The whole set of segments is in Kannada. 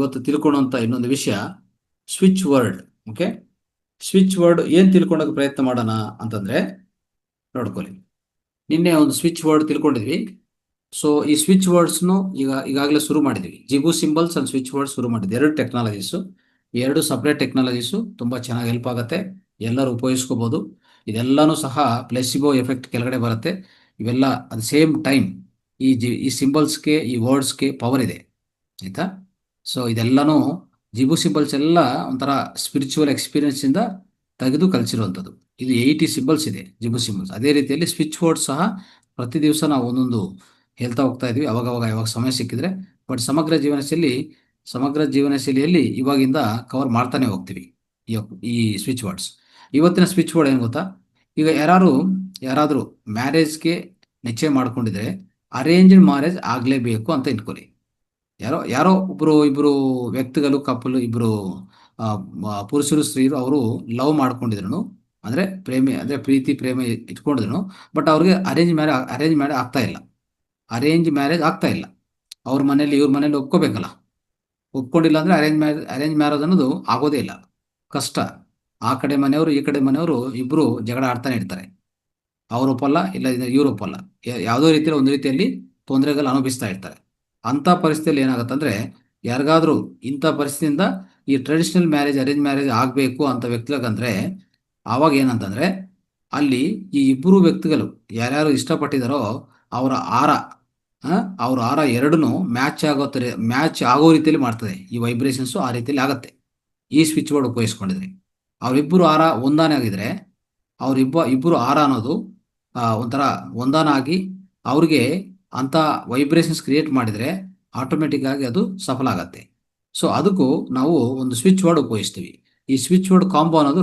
ಇವತ್ತು ತಿಳ್ಕೊಳ್ಳುವಂಥ ಇನ್ನೊಂದು ವಿಷಯ switch word. Okay, switch word ಏನು ತಿಳ್ಕೊಳ್ಳೋಕೆ ಪ್ರಯತ್ನ ಮಾಡೋಣ ಅಂತಂದರೆ ನೋಡ್ಕೊಳ್ಳಿ. ನಿನ್ನೆ ಒಂದು ಸ್ವಿಚ್ ವರ್ಡ್ ತಿಳ್ಕೊಂಡಿದ್ವಿ. ಸೊ ಈ ಸ್ವಿಚ್ ವರ್ಡ್ಸ್ನು ಈಗಾಗಲೇ ಶುರು ಮಾಡಿದ್ವಿ. ಜಿಬು ಸಿಂಬಲ್ಸ್ ಅಂಡ್ ಸ್ವಿಚ್ ವರ್ಡ್ ಶುರು ಮಾಡಿದ್ವಿ. ಎರಡು ಟೆಕ್ನಾಲಜೀಸು, ಎರಡು ಸಪ್ರೇಟ್ ಟೆಕ್ನಾಲಜೀಸು, ತುಂಬ ಚೆನ್ನಾಗಿ ಹೆಲ್ಪ್ ಆಗುತ್ತೆ, ಎಲ್ಲರೂ ಉಪಯೋಗಿಸ್ಕೋಬೋದು. ಇದೆಲ್ಲನೂ ಸಹ ಪ್ಲೆಸಿಬೋ ಎಫೆಕ್ಟ್ ಕೆಳಗಡೆ ಬರುತ್ತೆ. ಇವೆಲ್ಲ ಅಟ್ ಸೇಮ್ ಟೈಮ್ ಈ ಸಿಂಬಲ್ಸ್ಗೆ, ಈ ವರ್ಡ್ಸ್ಗೆ ಪವರ್ ಇದೆ, ಆಯಿತಾ. ಸೊ ಇದೆಲ್ಲನೂ ಜಿಬು ಸಿಂಬಲ್ಸ್ ಎಲ್ಲ ಒಂಥರ ಸ್ಪಿರಿಚುವಲ್ ಎಕ್ಸ್ಪೀರಿಯನ್ಸಿಂದ ತೆಗೆದು ಕಲಿಸಿರುವಂಥದ್ದು. ಇದು 80 ಸಿಂಬಲ್ಸ್ ಇದೆ ಜಿಬು ಸಿಂಬಲ್ಸ್. ಅದೇ ರೀತಿಯಲ್ಲಿ ಸ್ವಿಚ್ ವರ್ಡ್ಸ್ ಸಹ ಪ್ರತಿ ದಿವಸ ನಾವು ಒಂದೊಂದು ಹೇಳ್ತಾ ಹೋಗ್ತಾ ಇದ್ವಿ, ಯಾವಾಗ ಸಮಯ ಸಿಕ್ಕಿದ್ರೆ. ಬಟ್ ಸಮಗ್ರ ಜೀವನ ಶೈಲಿಯಲ್ಲಿ ಇವಾಗಿಂದ ಕವರ್ ಮಾಡ್ತಾನೆ ಹೋಗ್ತೀವಿ ಈ ಸ್ವಿಚ್ ವರ್ಡ್ಸ್. ಇವತ್ತಿನ ಸ್ವಿಚ್ ವರ್ಡ್ ಏನು ಗೊತ್ತಾ? ಈಗ ಯಾರಾದರೂ ಮ್ಯಾರೇಜ್ಗೆ ನಿಶ್ಚಯ ಮಾಡ್ಕೊಂಡಿದ್ರೆ ಅರೇಂಜ್ಡ್ ಮ್ಯಾರೇಜ್ ಆಗಲೇಬೇಕು ಅಂತ ಇಟ್ಕೊಳ್ಳಿ. ಯಾರೋ ಇಬ್ಬರು ವ್ಯಕ್ತಿಗಳು, ಕಪಲ್, ಇಬ್ಬರು ಪುರುಷರು ಸ್ತ್ರೀರು ಅವರು ಲವ್ ಮಾಡ್ಕೊಂಡಿದ್ರು, ಅಂದರೆ ಪ್ರೀತಿ ಪ್ರೇಮ ಇಟ್ಕೊಂಡಿದ್ರು. ಬಟ್ ಅವ್ರಿಗೆ ಅರೇಂಜ್ ಮ್ಯಾರೇಜ್ ಆಗ್ತಾ ಇಲ್ಲ. ಅವ್ರ ಮನೇಲಿ ಇವ್ರ ಮನೇಲಿ ಒಪ್ಕೋಬೇಕಲ್ಲ. ಒಪ್ಕೊಂಡಿಲ್ಲ ಅಂದರೆ ಅರೇಂಜ್ ಮ್ಯಾರೇಜ್ ಅನ್ನೋದು ಆಗೋದೇ ಇಲ್ಲ, ಕಷ್ಟ. ಆ ಕಡೆ ಮನೆಯವರು ಈ ಕಡೆ ಮನೆಯವರು ಇಬ್ಬರು ಜಗಳ ಆಡ್ತಾನೆ ಇರ್ತಾರೆ. ಅವ್ರು ಒಪ್ಪಲ್ಲ, ಇಲ್ಲ ಇವ್ರು ಒಪ್ಪಲ್ಲ, ಯಾವುದೋ ರೀತಿಯಲ್ಲಿ ಒಂದು ರೀತಿಯಲ್ಲಿ ತೊಂದರೆಗಳು ಅನುಭವಿಸ್ತಾ ಇರ್ತಾರೆ. ಅಂಥ ಪರಿಸ್ಥಿತಿಯಲ್ಲಿ ಏನಾಗುತ್ತಂದರೆ, ಯಾರಿಗಾದ್ರೂ ಇಂಥ ಪರಿಸ್ಥಿತಿಯಿಂದ ಈ ಟ್ರೆಡಿಷನಲ್ ಮ್ಯಾರೇಜ್, ಅರೇಂಜ್ ಮ್ಯಾರೇಜ್ ಆಗಬೇಕು ಅಂತ ವ್ಯಕ್ತಿಗಂದರೆ ಆವಾಗ ಏನಂತಂದರೆ, ಅಲ್ಲಿ ಈ ಇಬ್ಬರು ವ್ಯಕ್ತಿಗಳು ಯಾರ್ಯಾರು ಇಷ್ಟಪಟ್ಟಿದ್ದಾರೋ ಅವರ ಆರ ಎರಡೂ ಮ್ಯಾಚ್ ಆಗೋ ರೀತಿಯಲ್ಲಿ ಮಾಡ್ತದೆ. ಈ ವೈಬ್ರೇಷನ್ಸು ಆ ರೀತಿಯಲ್ಲಿ ಆಗುತ್ತೆ ಈ ಸ್ವಿಚ್ ಬೋರ್ಡ್ ಉಪಯೋಗಿಸ್ಕೊಂಡಿದ್ರೆ. ಅವರಿಬ್ಬರು ಆರ ಒಂದಾನೆ ಆಗಿದ್ರೆ, ಇಬ್ಬರು ಆರ ಅನ್ನೋದು ಒಂಥರ ಒಂದಾನ ಆಗಿ ಅವ್ರಿಗೆ ಅಂಥ ವೈಬ್ರೇಷನ್ಸ್ ಕ್ರಿಯೇಟ್ ಮಾಡಿದರೆ ಆಟೋಮೆಟಿಕ್ ಆಗಿ ಅದು ಸಫಲ ಆಗತ್ತೆ. ಸೊ ಅದಕ್ಕೂ ನಾವು ಒಂದು ಸ್ವಿಚ್ ವರ್ಡ್ ಉಪಯೋಗಿಸ್ತೀವಿ. ಈ ಸ್ವಿಚ್ ವರ್ಡ್ ಕಾಂಬೋ ಅನ್ನೋದು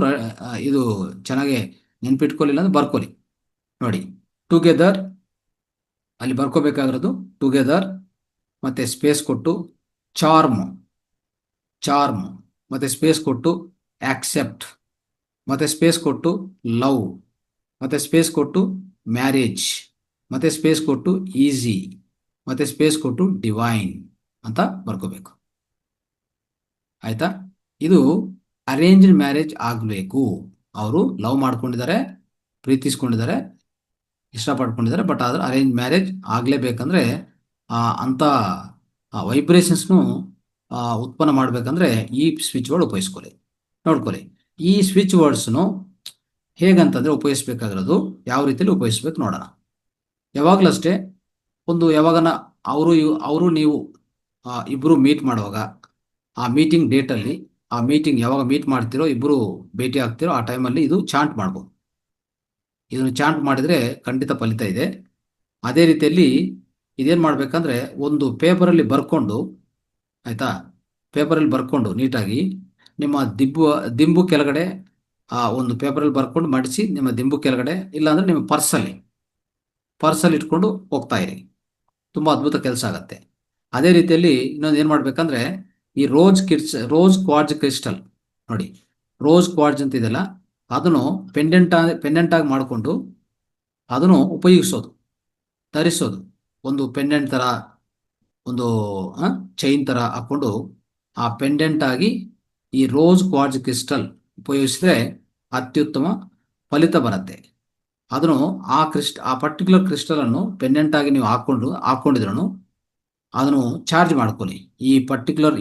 ಇದು ಚೆನ್ನಾಗಿ ನೆನ್ಪಿಟ್ಕೊಳ್ಳಿಲ್ಲ ಅಂದರೆ ಬರ್ಕೊಳ್ಳಿ. ನೋಡಿ, ಟುಗೆದರ್ ಅಲ್ಲಿ ಬರ್ಕೋಬೇಕಾಗಿರೋದು ಟುಗೆದರ್, ಮತ್ತು ಸ್ಪೇಸ್ ಕೊಟ್ಟು ಚಾರ್ಮ್, ಮತ್ತು ಸ್ಪೇಸ್ ಕೊಟ್ಟು ಆಕ್ಸೆಪ್ಟ್, ಮತ್ತು ಸ್ಪೇಸ್ ಕೊಟ್ಟು ಲವ್, ಮತ್ತು ಸ್ಪೇಸ್ ಕೊಟ್ಟು ಮ್ಯಾರೇಜ್, ಮತ್ತು ಸ್ಪೇಸ್ ಕೊಟ್ಟು ಈಸಿ, ಮತ್ತು ಸ್ಪೇಸ್ ಕೊಟ್ಟು ಡಿವೈನ್ ಅಂತ ಬರ್ಕೋಬೇಕು, ಆಯಿತಾ. ಇದು ಅರೇಂಜ್ಡ್ ಮ್ಯಾರೇಜ್ ಆಗಬೇಕು. ಅವರು ಲವ್ ಮಾಡ್ಕೊಂಡಿದ್ದಾರೆ, ಪ್ರೀತಿಸ್ಕೊಂಡಿದ್ದಾರೆ, ಇಷ್ಟಪಡ್ಕೊಂಡಿದ್ದಾರೆ. ಬಟ್ ಆದ್ರೆ ಅರೇಂಜ್ ಮ್ಯಾರೇಜ್ ಆಗಲೇಬೇಕಂದ್ರೆ ಅಂಥ ವೈಬ್ರೇಷನ್ಸ್ನು ಉತ್ಪನ್ನ ಮಾಡಬೇಕಂದ್ರೆ ಈ ಸ್ವಿಚ್ ವರ್ಡ್ ಉಪಯೋಗಿಸ್ಕೊಳ್ಳಿ. ನೋಡ್ಕೊಳ್ಳಿ, ಈ ಸ್ವಿಚ್ ವರ್ಡ್ಸ್ನು ಹೇಗಂತಂದರೆ ಉಪಯೋಗಿಸ್ಬೇಕಾಗಿರೋದು ಯಾವ ರೀತಿಯಲ್ಲಿ ಉಪಯೋಗಿಸ್ಬೇಕು ನೋಡೋಣ. ಯಾವಾಗಲೂ ಅಷ್ಟೇ, ಯಾವಾಗನ ಅವರು ನೀವು ಇಬ್ಬರು ಮೀಟ್ ಮಾಡುವಾಗ ಆ ಮೀಟಿಂಗ್ ಡೇಟಲ್ಲಿ, ಆ ಮೀಟಿಂಗ್ ಯಾವಾಗ ಮೀಟ್ ಮಾಡ್ತಿರೋ, ಇಬ್ಬರು ಭೇಟಿ ಆಗ್ತಿರೋ ಆ ಟೈಮಲ್ಲಿ ಇದು ಚಾಂಟ್ ಮಾಡ್ಬೋದು. ಇದನ್ನು ಚಾಂಟ್ ಮಾಡಿದರೆ ಖಂಡಿತ ಫಲಿತ ಇದೆ. ಅದೇ ರೀತಿಯಲ್ಲಿ ಇದೇನು ಮಾಡಬೇಕಂದ್ರೆ, ಒಂದು ಪೇಪರಲ್ಲಿ ಬರ್ಕೊಂಡು, ಆಯಿತಾ, ಪೇಪರಲ್ಲಿ ಬರ್ಕೊಂಡು ನೀಟಾಗಿ ನಿಮ್ಮ ದಿಂಬು ಕೆಳಗಡೆ ಒಂದು ಪೇಪರಲ್ಲಿ ಬರ್ಕೊಂಡು ಮಡಿಸಿ ನಿಮ್ಮ ದಿಂಬು ಕೆಳಗಡೆ, ಇಲ್ಲಾಂದರೆ ನಿಮ್ಮ ಪರ್ಸಲ್ಲಿ ಇಟ್ಕೊಂಡು ಹೋಗ್ತಾ ಇರಿ. ತುಂಬ ಅದ್ಭುತ ಕೆಲಸ ಆಗುತ್ತೆ. ಅದೇ ರೀತಿಯಲ್ಲಿ ಇನ್ನೊಂದು ಏನು ಮಾಡಬೇಕಂದ್ರೆ, ಈ ರೋಸ್ ಕ್ವಾರ್ಟ್ಜ್ ಕ್ರಿಸ್ಟಲ್ ನೋಡಿ, ರೋಸ್ ಕ್ವಾರ್ಟ್ಜ್ ಅಂತ ಇದೆಯಲ್ಲ, ಅದನ್ನು ಪೆಂಡೆಂಟಾಗಿ ಮಾಡಿಕೊಂಡು ಅದನ್ನು ಉಪಯೋಗಿಸೋದು, ಧರಿಸೋದು. ಒಂದು ಪೆಂಡೆಂಟ್ ಥರ, ಒಂದು ಚೈನ್ ಥರ ಹಾಕ್ಕೊಂಡು ಆ ಪೆಂಡೆಂಟಾಗಿ ಈ ರೋಸ್ ಕ್ವಾರ್ಟ್ಜ್ ಕ್ರಿಸ್ಟಲ್ ಉಪಯೋಗಿಸಿದ್ರೆ ಅತ್ಯುತ್ತಮ ಫಲಿತ ಬರುತ್ತೆ. ಅದನ್ನು ಆ ಪರ್ಟಿಕ್ಯುಲರ್ ಕ್ರಿಸ್ಟಲನ್ನು ಪೆಂಡೆಂಟಾಗಿ ನೀವು ಹಾಕ್ಕೊಂಡಿದ್ರು ಅದನ್ನು ಚಾರ್ಜ್ ಮಾಡ್ಕೊಳ್ಳಿ.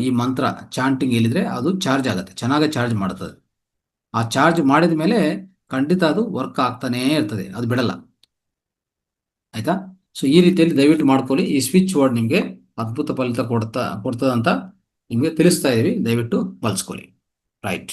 ಈ ಮಂತ್ರ ಚಾಂಟಿಂಗ್ ಹೇಳಿದರೆ ಅದು ಚಾರ್ಜ್ ಆಗುತ್ತೆ, ಚೆನ್ನಾಗಿ ಚಾರ್ಜ್ ಮಾಡ್ತದೆ. ಆ ಚಾರ್ಜ್ ಮಾಡಿದ ಮೇಲೆ ಖಂಡಿತ ಅದು ವರ್ಕ್ ಆಗ್ತಾನೇ ಇರ್ತದೆ, ಅದು ಬಿಡಲ್ಲ, ಆಯಿತಾ. ಸೊ ಈ ರೀತಿಯಲ್ಲಿ ದಯವಿಟ್ಟು ಮಾಡ್ಕೊಳ್ಳಿ. ಈ ಸ್ವಿಚ್ ವರ್ಡ್ ನಿಮಗೆ ಅದ್ಭುತ ಫಲಿತ ಕೊಡ್ತದಂತ ನಿಮಗೆ ತಿಳಿಸ್ತಾ ಇದ್ದೀವಿ, ದಯವಿಟ್ಟು ಬಳಸ್ಕೊಳ್ಳಿ. ರೈಟ್.